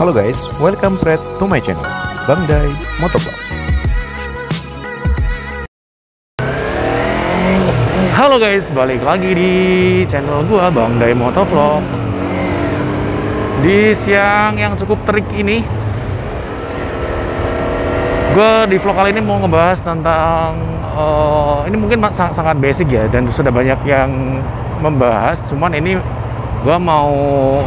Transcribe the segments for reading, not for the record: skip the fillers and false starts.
Halo guys, welcome back to my channel, Bang Dai Motovlog. Halo guys, balik lagi di channel gua Bang Dai Motovlog. Di siang yang cukup terik ini, gua di vlog kali ini mau ngebahas tentang ini mungkin sangat basic ya, dan sudah banyak yang membahas. Cuman ini gua mau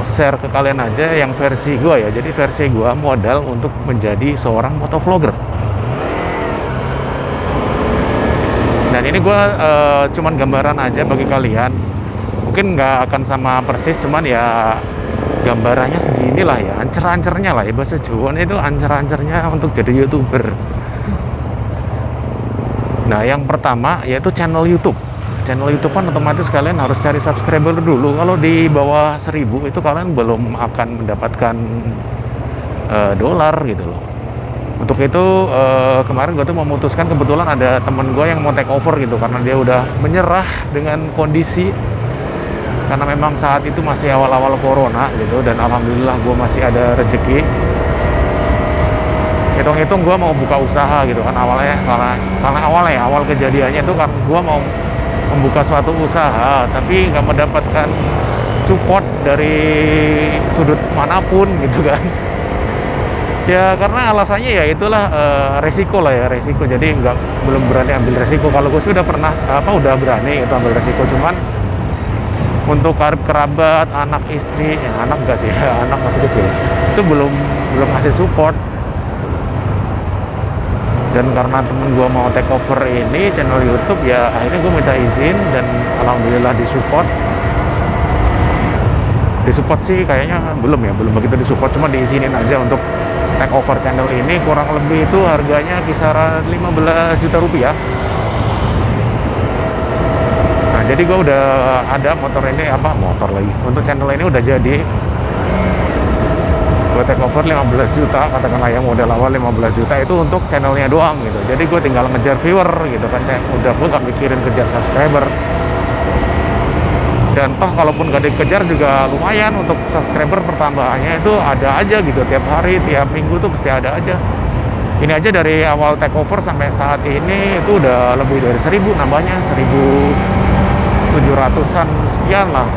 share ke kalian aja yang versi gua ya. Jadi versi gua modal untuk menjadi seorang motovlogger. Dan ini gue cuman gambaran aja bagi kalian. Mungkin nggak akan sama persis, cuman ya gambarannya segini lah ya, ancer-ancernya lah ya, bahasa Jawa itu ancer-ancernya untuk jadi YouTuber. Nah, yang pertama yaitu channel YouTube. Channel YouTube kan otomatis kalian harus cari subscriber dulu. Kalau di bawah 1000 itu kalian belum akan mendapatkan dolar gitu loh. Untuk itu kemarin gue tuh memutuskan, kebetulan ada temen gue yang mau take over gitu, karena dia udah menyerah dengan kondisi, karena memang saat itu masih awal-awal corona gitu, dan alhamdulillah gue masih ada rezeki. Hitung-hitung gue mau buka usaha gitu kan awalnya, karena awal kejadiannya itu kan gue mau membuka suatu usaha, tapi nggak mendapatkan support dari sudut manapun gitu kan. Ya karena alasannya ya itulah resiko lah ya, resiko. Jadi belum berani ambil resiko. Kalau gue sih udah pernah udah berani itu ambil resiko, cuman untuk kerabat, anak, istri, ya anak enggak sih, anak masih kecil, itu belum ngasih support. Dan karena temen gue mau take over ini channel YouTube, ya akhirnya gue minta izin dan alhamdulillah disupport. Disupport sih kayaknya belum begitu disupport, cuma diizinin aja untuk take over channel ini. Kurang lebih itu harganya kisaran 15 juta rupiah. Nah, jadi gue udah ada motor lagi untuk channel ini udah jadi. Gue take over 15 juta, katakanlah yang modal awal 15 juta itu untuk channelnya doang gitu. Jadi gue tinggal ngejar viewer gitu kan, gue gak mikirin kejar subscriber. Dan toh kalaupun gak dikejar juga lumayan, untuk subscriber pertambahannya itu ada aja gitu, tiap hari, tiap minggu tuh pasti ada aja. Ini aja dari awal take over sampai saat ini itu udah lebih dari 1000 nambahnya, 1700-an sekian lah.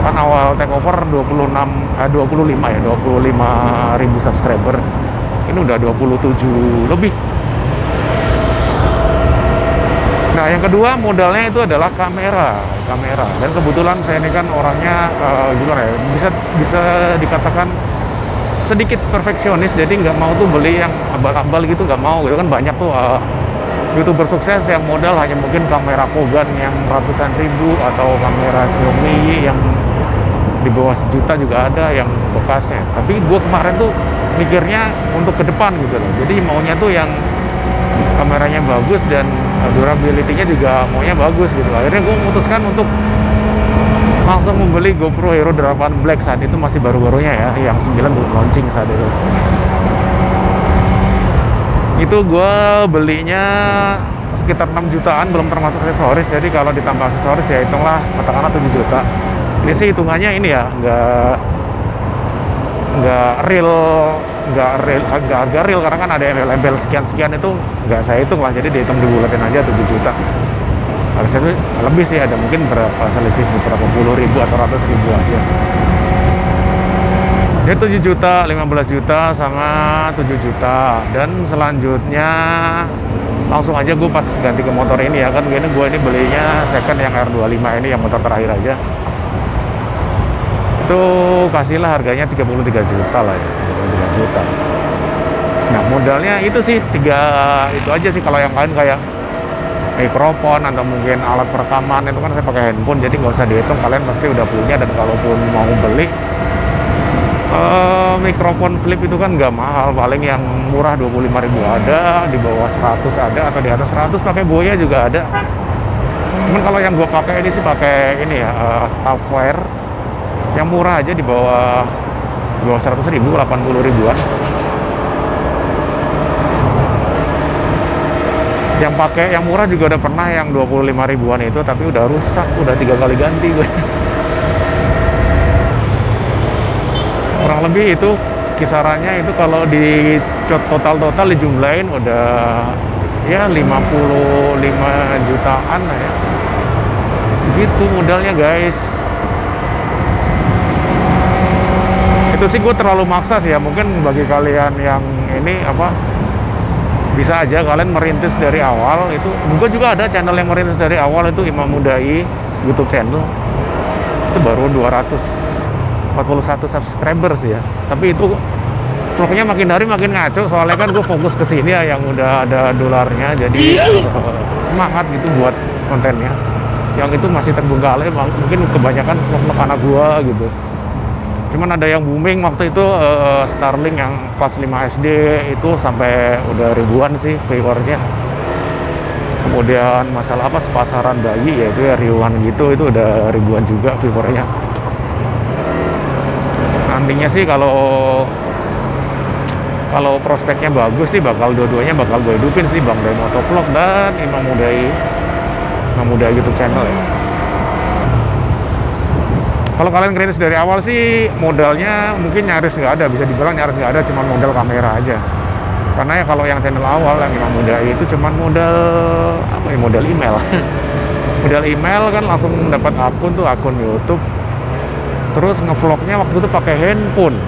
Kan awal take over 25 ribu subscriber, ini udah 27 lebih. Nah, yang kedua modalnya itu adalah kamera. Dan kebetulan saya ini kan orangnya gimana ya, bisa dikatakan sedikit perfeksionis. Jadi nggak mau tuh beli yang abal-abal gitu, nggak mau gitu kan. Banyak tuh YouTuber sukses yang modal hanya mungkin kamera Kogan yang ratusan ribu, atau kamera Xiaomi yang di bawah 1 juta juga ada yang bekasnya. Tapi gue kemarin tuh mikirnya untuk ke depan gitu loh. Jadi maunya tuh yang kameranya bagus dan durability-nya juga maunya bagus gitu. Akhirnya gue memutuskan untuk langsung membeli GoPro Hero 8 Black. Saat itu masih baru-barunya ya, yang 9 belum launching saat itu. Itu gue belinya sekitar 6 jutaan, belum termasuk aksesoris. Jadi kalau ditambah aksesoris ya hitunglah katakanlah 7 juta. Ini sih hitungannya ini ya, agak real, karena kan ada embel-embel sekian-sekian itu nggak saya hitung lah, jadi dihitung dibulatin aja 7 juta. Harusnya sih lebih sih, ada mungkin selisih berapa puluh ribu atau ratus ribu aja. Jadi 7 juta, 15 juta, sama 7 juta. Dan selanjutnya langsung aja gue pas ganti ke motor ini ya kan, gue ini belinya second yang R25 ini, yang motor terakhir aja. Itu kasihlah harganya 33 juta lah ya, 33 juta. Nah, modalnya itu sih itu aja sih. Kalau yang lain kayak mikrofon atau mungkin alat perekaman itu kan saya pakai handphone, jadi nggak usah dihitung, kalian pasti udah punya. Dan kalaupun mau beli mikrofon flip itu kan nggak mahal, paling yang murah 25.000 ada, di bawah 100 ada, atau di atas 100 pakai boya juga ada. Cuman kalau yang gue pakai ini sih pakai ini ya, Tupperware yang murah aja, di bawah 100.000, 80 ribuan. Yang pakai yang murah juga udah pernah, yang 25 ribuan itu, tapi udah rusak, udah 3 kali ganti gue. Kurang lebih itu kisarannya itu kalau di total dijumlahin udah ya 55 jutaan lah ya, segitu modalnya guys. Itu sih gue terlalu maksa sih ya, mungkin bagi kalian yang ini apa, bisa aja kalian merintis dari awal. Itu gue juga ada channel yang merintis dari awal, itu Imam Mudai YouTube channel, itu baru 241 subscribers ya, tapi itu vlognya makin hari makin ngaco, soalnya kan gue fokus ke sini ya yang udah ada dolarnya, jadi semangat gitu buat kontennya. Yang itu masih terbengkalai, mungkin kebanyakan vlog anak gue gitu. Cuman ada yang booming waktu itu, Starlink yang kelas 5 SD itu sampai udah ribuan sih viewernya. Kemudian masalah apa, sepasaran bayi ya itu ya ribuan gitu, itu udah ribuan juga viewernya. Nantinya sih kalau prospeknya bagus sih bakal dua-duanya bakal gue hidupin sih, Bang Day Motovlog dan Imam Mudai YouTube channel ya. Kalau kalian kritis dari awal sih modalnya mungkin nyaris nggak ada, bisa dibilang nyaris nggak ada, cuma modal kamera aja. Karena ya kalau yang channel awal yang Imam Mudai itu cuma modal apa ya, modal email. Modal email kan langsung dapat akun YouTube. Terus ngevlognya waktu itu pakai handphone.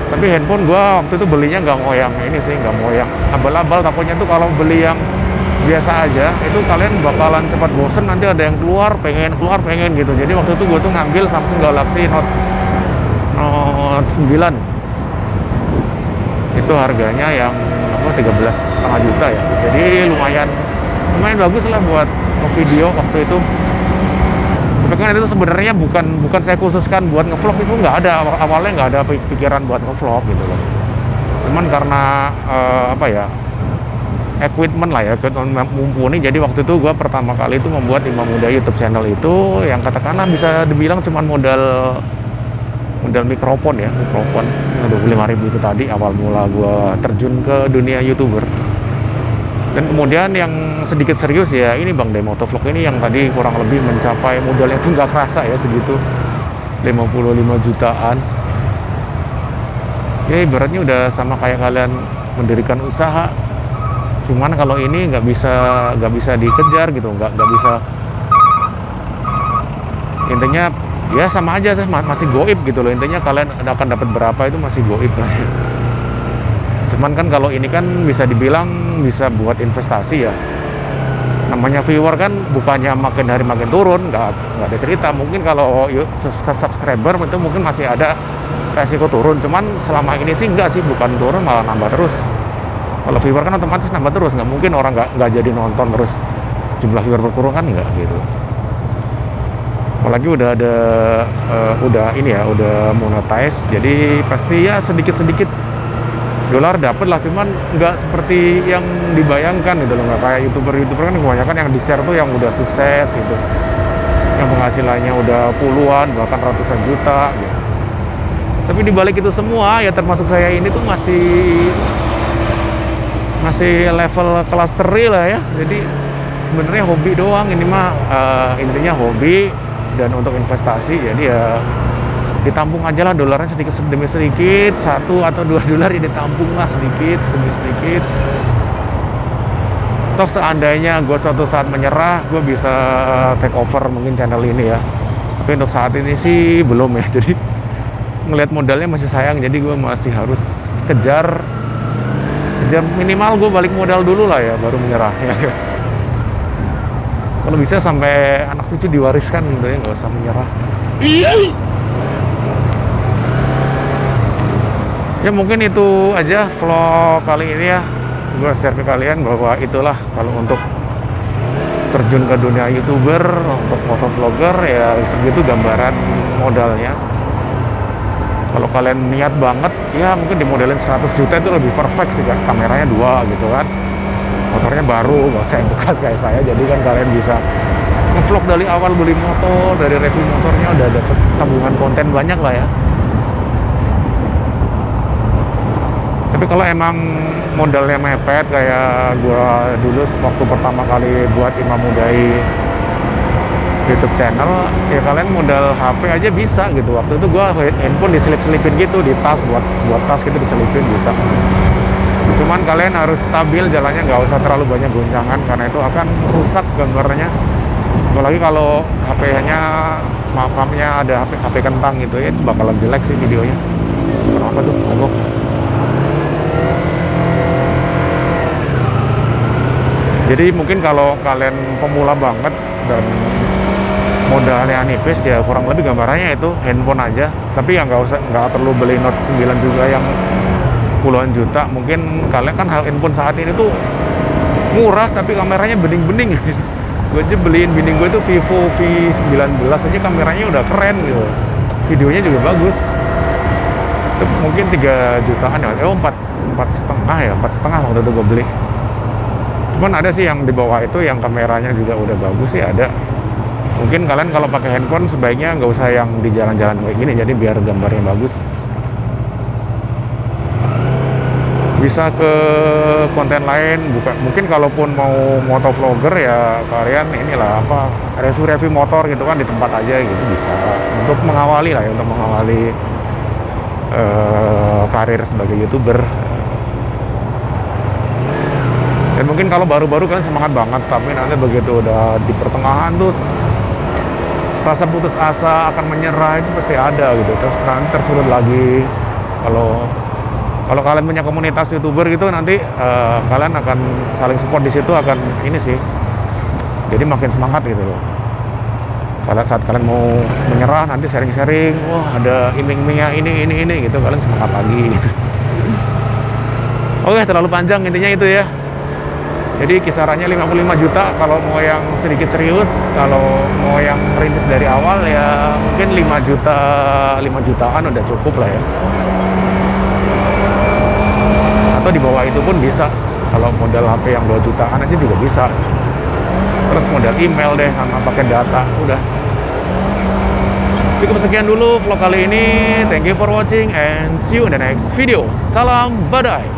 Tapi handphone gua waktu itu belinya nggak mau yang ini sih, nggak mau yang abal-abal. Takutnya tuh kalau beli yang biasa aja itu kalian bakalan cepat bosen, nanti ada yang keluar pengen gitu. Jadi waktu itu gue tuh ngambil Samsung Galaxy Note 9, itu harganya yang apa 13,5 juta ya, jadi lumayan bagus lah buat video waktu itu. Tapi kan itu sebenarnya bukan saya khususkan buat ngevlog, itu nggak ada, awalnya nggak ada pikiran buat ngevlog gitu loh. Cuman karena apa ya, equipment lah ya, mumpuni. Jadi waktu itu gue pertama kali itu membuat Imam Mudai YouTube channel itu yang katakanlah bisa dibilang cuman modal mikrofon ya, mikrofon yang 25.000 itu tadi awal mula gue terjun ke dunia YouTuber. Dan kemudian yang sedikit serius ya ini Bang Day Motovlog ini yang tadi kurang lebih mencapai modalnya itu nggak kerasa ya, segitu 55 jutaan. Ya ibaratnya udah sama kayak kalian mendirikan usaha. Cuman kalau ini nggak bisa dikejar gitu, nggak bisa. Intinya ya sama aja sih, masih goib gitu loh. Intinya kalian akan dapat berapa itu masih goib lah. Cuman kan kalau ini kan bisa dibilang bisa buat investasi ya. Namanya viewer kan bukannya makin hari makin turun, nggak ada cerita. Mungkin kalau subscriber itu mungkin masih ada resiko turun. Cuman selama ini sih enggak sih, bukan turun malah nambah terus. Kalau viewer kan otomatis nambah terus, nggak mungkin orang nggak jadi nonton terus jumlah viewer berkurang kan, nggak gitu. Apalagi udah ada udah monetize, jadi pasti ya sedikit dolar dapat lah, cuman nggak seperti yang dibayangkan gitu loh, nggak kayak youtuber kan kebanyakan yang di share tuh yang udah sukses gitu, yang penghasilannya udah puluhan bahkan ratusan juta gitu. Tapi dibalik itu semua ya termasuk saya ini tuh masih level kelas teri lah ya. Jadi sebenarnya hobi doang ini mah, intinya hobi dan untuk investasi. Jadi ya ditampung aja lah dolarnya sedikit demi sedikit, 1 atau 2 dolar ya ditampung lah sedikit demi sedikit. Toh seandainya gue suatu saat menyerah, gue bisa take over mungkin channel ini ya. Tapi untuk saat ini sih belum ya. Jadi ngelihat modalnya masih sayang, jadi gue masih harus kejar minimal gue balik modal dulu lah ya, baru menyerah ya. Kalau bisa sampai anak cucu diwariskan gitu ya, nggak usah menyerah. Ya mungkin itu aja vlog kali ini ya, gue share ke kalian bahwa itulah kalau untuk terjun ke dunia YouTuber, untuk motovlogger ya segitu gambaran modalnya. Kalau kalian niat banget ya mungkin dimodelin 100 juta itu lebih perfect sih kan, kameranya 2 gitu kan, motornya baru, nggak usah yang bekas kayak saya. Jadi kan kalian bisa ngevlog dari awal beli motor, dari review motornya udah dapet tabungan konten banyak lah ya. Tapi kalau emang modalnya mepet kayak gua dulu waktu pertama kali buat Imam Mudai YouTube channel, ya kalian modal HP aja bisa gitu. Waktu itu gua handphone diselip-selipin gitu di tas, buat tas gitu diselipin bisa. Cuman kalian harus stabil jalannya, nggak usah terlalu banyak goncangan karena itu akan rusak gambarnya. Apalagi kalau HP-nya maaf-maafnya ada HP kentang gitu ya, itu bakalan jelek sih videonya. Kenapa tuh? Mogok. Jadi mungkin kalau kalian pemula banget dan modalnya nipis ya kurang lebih gambarannya itu handphone aja. Tapi ya nggak perlu beli Note 9 juga yang puluhan juta. Mungkin kalian kan handphone saat ini tuh murah tapi kameranya bening-bening. Gue aja beliin bini gue tuh Vivo V19 aja, kameranya udah keren gitu, videonya juga bagus. Itu mungkin 3 jutaan ya, 4,5 waktu itu gue beli. Cuman ada sih yang di bawah itu yang kameranya juga udah bagus sih ada. Mungkin kalian kalau pakai handphone sebaiknya nggak usah yang di jalan-jalan kayak gini, jadi biar gambarnya bagus. Bisa ke konten lain, mungkin kalaupun mau motovlogger ya kalian inilah apa, review motor gitu kan di tempat aja gitu bisa, untuk mengawali lah ya, untuk mengawali karir sebagai YouTuber. Dan mungkin kalau baru-baru kan semangat banget, tapi nanti begitu udah di pertengahan tuh rasa putus asa akan menyerah itu pasti ada gitu, terus nanti tersulut lagi. Kalau kalian punya komunitas YouTuber gitu, nanti kalian akan saling support di situ, akan ini sih. Jadi makin semangat gitu loh. Saat kalian mau menyerah, nanti sharing-sharing, wah ada iming-imingnya ini gitu, kalian semangat lagi gitu. Oke, terlalu panjang intinya itu ya. Jadi kisarannya 55 juta kalau mau yang sedikit serius, kalau mau yang merintis dari awal ya mungkin 5 jutaan udah cukup lah ya. Atau di bawah itu pun bisa, kalau modal HP yang 2 jutaan aja juga bisa. Terus modal email deh sama pakai data, udah. Cukup sekian dulu vlog kali ini. Thank you for watching and see you in the next video. Salam badai.